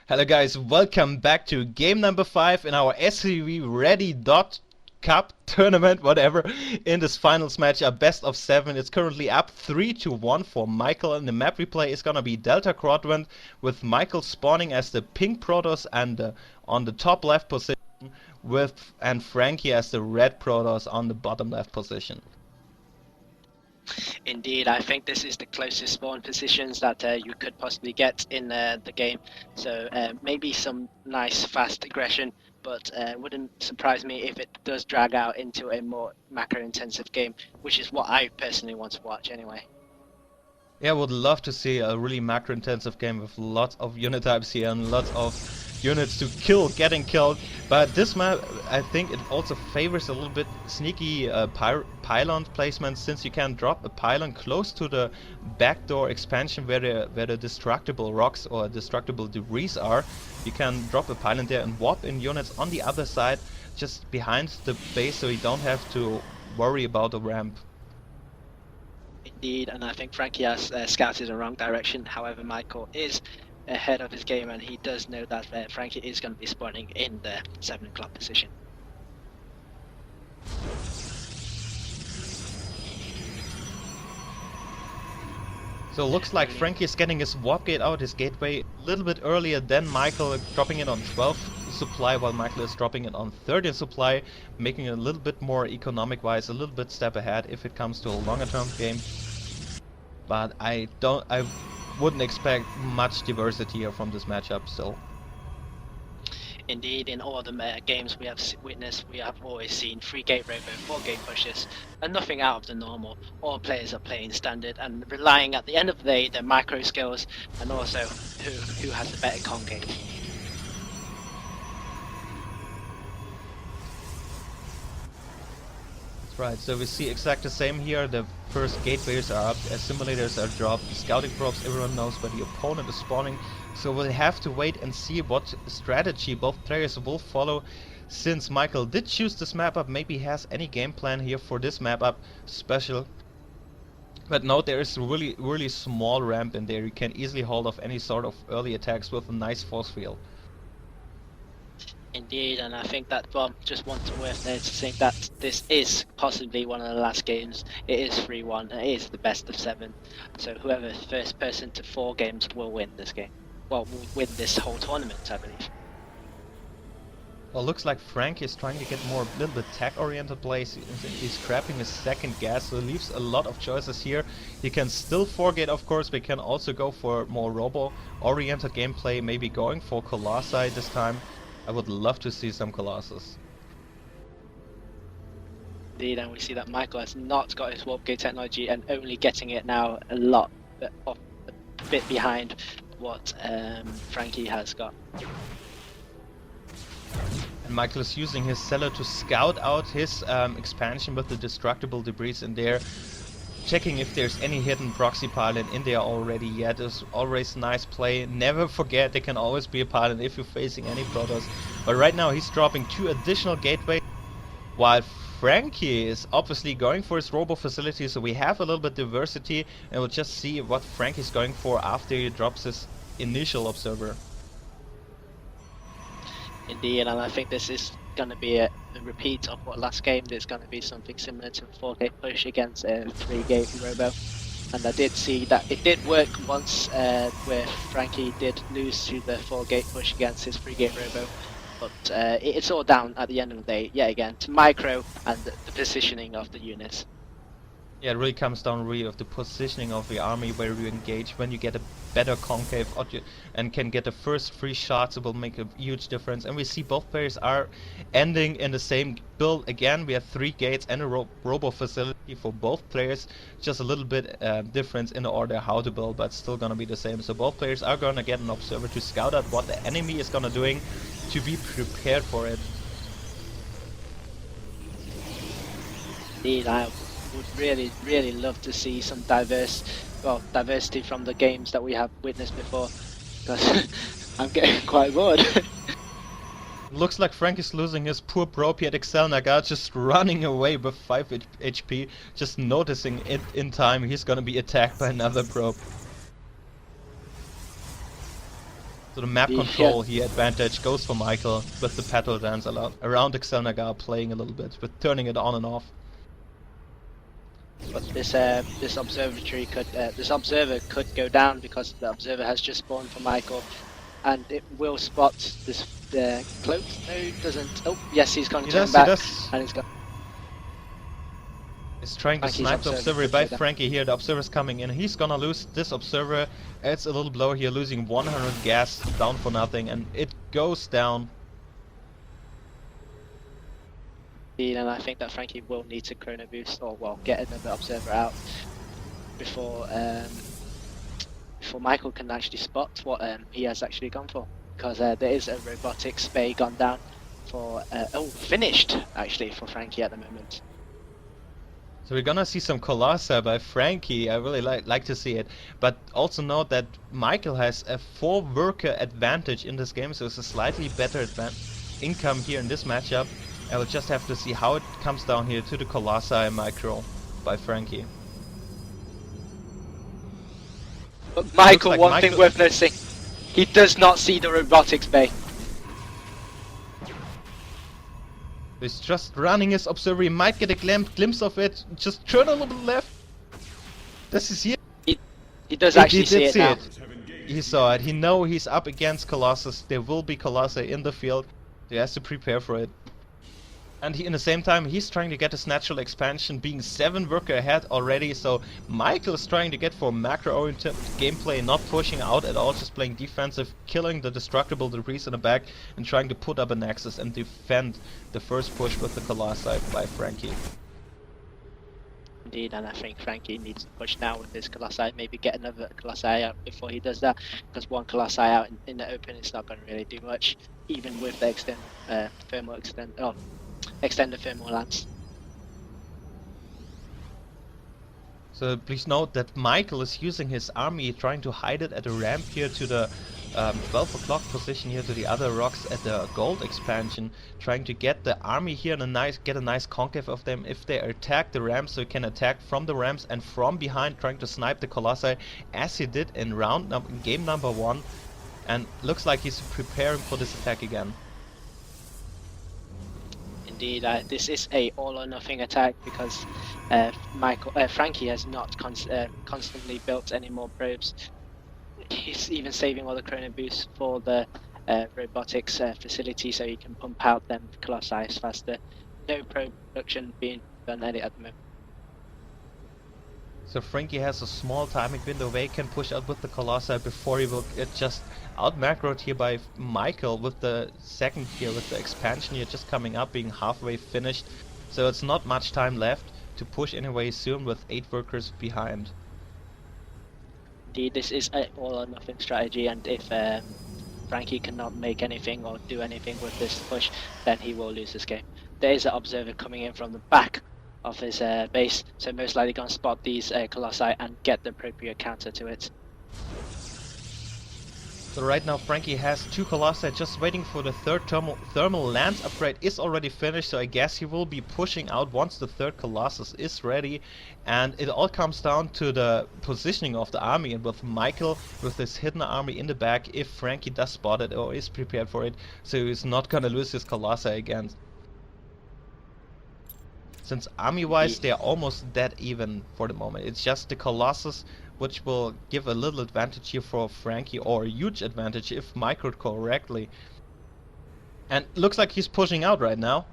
Hello guys, welcome back to game number 5 in our SCV Ready Cup tournament, whatever. In this finals match, a best of 7. It's currently up 3-1 for Maikel, and the map we play is gonna be Delta Quadrant, with Maikel spawning as the pink Protoss and on the top left position, and Franky as the red Protoss on the bottom left position. Indeed, I think this is the closest spawn positions that you could possibly get in the game. So maybe some nice fast aggression, but wouldn't surprise me if it does drag out into a more macro-intensive game, which is what I personally want to watch anyway. Yeah, I would love to see a really macro-intensive game with lots of unit types here and lots of units to kill, getting killed. But this map, I think it also favors a little bit sneaky pylon placement, since you can drop a pylon close to the backdoor expansion where the destructible rocks or destructible debris are. You can drop a pylon there and warp in units on the other side, just behind the base, so you don't have to worry about a ramp. Indeed, and I think Franky has scouted the wrong direction. However, Maikel is ahead of his game, and he does know that Franky is going to be spawning in the 7 o'clock position. So looks like Franky is getting his warp gate out, his gateway, a little bit earlier than Maikel, dropping it on 12 supply, while Maikel is dropping it on 13 supply, making it a little bit more economic wise, a little bit step ahead if it comes to a longer term game. But I wouldn't expect much diversity here from this matchup still. Indeed, in all the games we have witnessed, we have always seen 3 gate robo, 4 gate pushes, and nothing out of the normal. All players are playing standard and relying at the end of the day their micro skills, and also who has the better concave. Right, so we see exactly the same here. The first gateways are up, simulators are dropped, scouting probes, everyone knows where the opponent is spawning. So we'll have to wait and see what strategy both players will follow. Since Maikel did choose this map up, maybe he has any game plan here for this map up special. But note, there is a really small ramp in there. You can easily hold off any sort of early attacks with a nice force field. Indeed, and I think that just want to worth there to think that this is possibly one of the last games. It is 3-1, it is the best of 7. So whoever first person to 4 games will win this game. Well, will win this whole tournament, I believe. Well, looks like Frank is trying to get more a little bit tech-oriented plays. He's scrapping his second gas, so leaves a lot of choices here. He can still 4-gate, of course, but can also go for more robo-oriented gameplay, maybe going for Colossi this time. I would love to see some Colossus. Indeed, and we see that Maikel has not got his warp gate technology and only getting it now a bit behind what Franky has got. And Maikel is using his cellar to scout out his expansion with the destructible debris in there, checking if there's any hidden proxy pylon in there already yet. It's always nice play. Never forget, there can always be a pylon if you're facing any Protoss. But right now he's dropping 2 additional gateways, while Franky is obviously going for his robo facility, so we have a little bit diversity, and we'll just see what Franky's going for after he drops his initial observer. Indeed, and I think this is going to be a repeat of what last game. There's going to be something similar to a 4-gate push against a 3-gate robo, and I did see that it did work once where Franky did lose to the 4-gate push against his 3-gate robo, but it's all down at the end of the day yet again to micro and the positioning of the units. Yeah, it really comes down of the positioning of the army, where you engage. When you get a better concave and can get the first 3 shots, it will make a huge difference. And we see both players are ending in the same build again. We have 3 gates and a robo facility for both players. Just a little bit difference in the order how to build, but still gonna be the same. So both players are gonna get an observer to scout out what the enemy is gonna doing, to be prepared for it. Indeed, I would really love to see some diversity from the games that we have witnessed before, because I'm getting quite bored. Looks like Frank is losing his poor probe yet. Excel Naga just running away with 5 HP, just noticing it in time. He's gonna be attacked by another probe. So the map control here advantage goes for maikel with the petal dance around the Xelnagar, playing a little bit with turning it on and off. But this observatory could this observer could go down because the observer has just spawned for maikel, and it will spot this cloak. No, it doesn't. Oh, yes, he's going to turn back, and he's got. He's trying to snipe the observer by franky here. The observer's coming in. He's gonna lose this observer. It's a little blow here, losing 100 gas down for nothing, and it goes down. And I think that franky will need to chrono boost, or well, get another observer out before before maikel can actually spot what he has actually gone for, because there is a robotics bay gone down for finished actually for franky at the moment. So we're gonna see some Colossi by franky. I really like to see it, but also note that maikel has a 4 worker advantage in this game, so it's a slightly better income here in this matchup. I will just have to see how it comes down here to the Colossi micro by franky. But maikel, one thing worth noticing, he does not see the robotics bay. He's just running his observer. He might get a glimpse of it. Just turn a little bit left. Does he see it? He does actually see it now. He saw it. He knows he's up against Colossus. There will be Colossi in the field. He has to prepare for it. And in the same time, he's trying to get his natural expansion, being 7 worker ahead already. So maikel is trying to get for macro-oriented gameplay, not pushing out at all, just playing defensive, killing the destructible debris in the back, and trying to put up a nexus and defend the first push with the Colossi by franky. Indeed, and I think franky needs to push now with his Colossi, maybe get another Colossi out before he does that, because one Colossi out in the open is not going to really do much, even with the extended thermal lance. So please note that maikel is using his army, trying to hide it at a ramp here to the 12 o'clock position here to the other rocks at the gold expansion, trying to get the army here and get a nice concave of them if they attack the ramps, so he can attack from the ramps and from behind, trying to snipe the Colossi as he did in game number 1, and looks like he's preparing for this attack again. Indeed, this is a all or nothing attack because franky has not constantly built any more probes. He's even saving all the chrono boosts for the robotics facility, so he can pump out them Colossi faster. No probe production being done at the moment. So franky has a small timing window where he can push out with the Colossi before he will get just out macroed here by maikel with the second here, with the expansion here just coming up, being halfway finished. So it's not much time left to push anyway soon with 8 workers behind. Indeed, this is an all or nothing strategy, and if franky cannot make anything or do anything with this push, then he will lose this game. There is an observer coming in from the back of his base, so most likely going to spot these Colossi and get the appropriate counter to it. So right now franky has 2 Colossi just waiting for the third thermal lance upgrade is already finished, so I guess he will be pushing out once the third Colossus is ready, and it all comes down to the positioning of the army, and with maikel with his hidden army in the back, if franky does spot it or is prepared for it, so he's not gonna lose his Colossi again. Since army-wise they're almost dead even for the moment. It's just the Colossus which will give a little advantage here for franky, or a huge advantage if microed correctly. And looks like he's pushing out right now.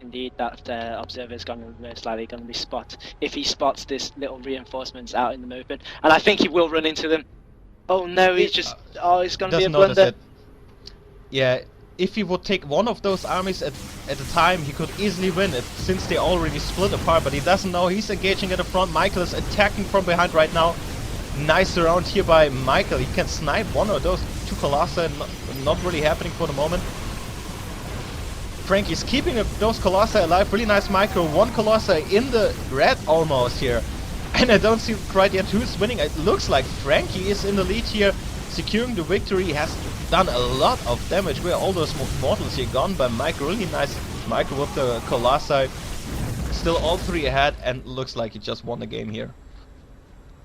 Indeed, that observer is most likely going to be spot. If he spots this little reinforcements out in the open, and I think he will run into them. Oh no, he's just it's going to be a blunder. Yeah. If he would take one of those armies at a time, he could easily win it, since they already split apart, but he doesn't know. He's engaging at the front. Maikel is attacking from behind right now. Nice round here by maikel. He can snipe one of those 2 Colossi, not really happening for the moment. franky's keeping those Colossi alive. Really nice micro. 1 Colossi in the red almost here. And I don't see quite yet who's winning. It looks like franky is in the lead here, securing the victory. He has done a lot of damage. Where all those mortals here gone by maikel. Really nice micro with the Colossi. Still all 3 ahead, and looks like he just won the game here.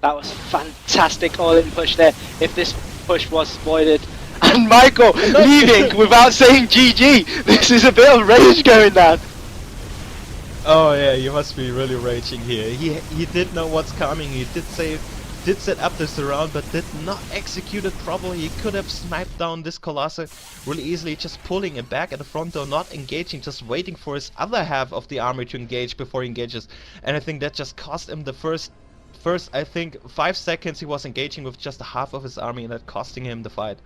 That was fantastic all-in push there. If this push was avoided. And Michael leaving without saying GG. This is a bit of rage going down. Oh yeah, you must be really raging here. He did know what's coming. He did set up the surround, but did not execute it properly. He could have sniped down this Colossus really easily, just pulling it back at the front door, not engaging, just waiting for his other half of the army to engage before he engages. And I think that just cost him the first I think 5 seconds he was engaging with just half of his army, and that costing him the fight.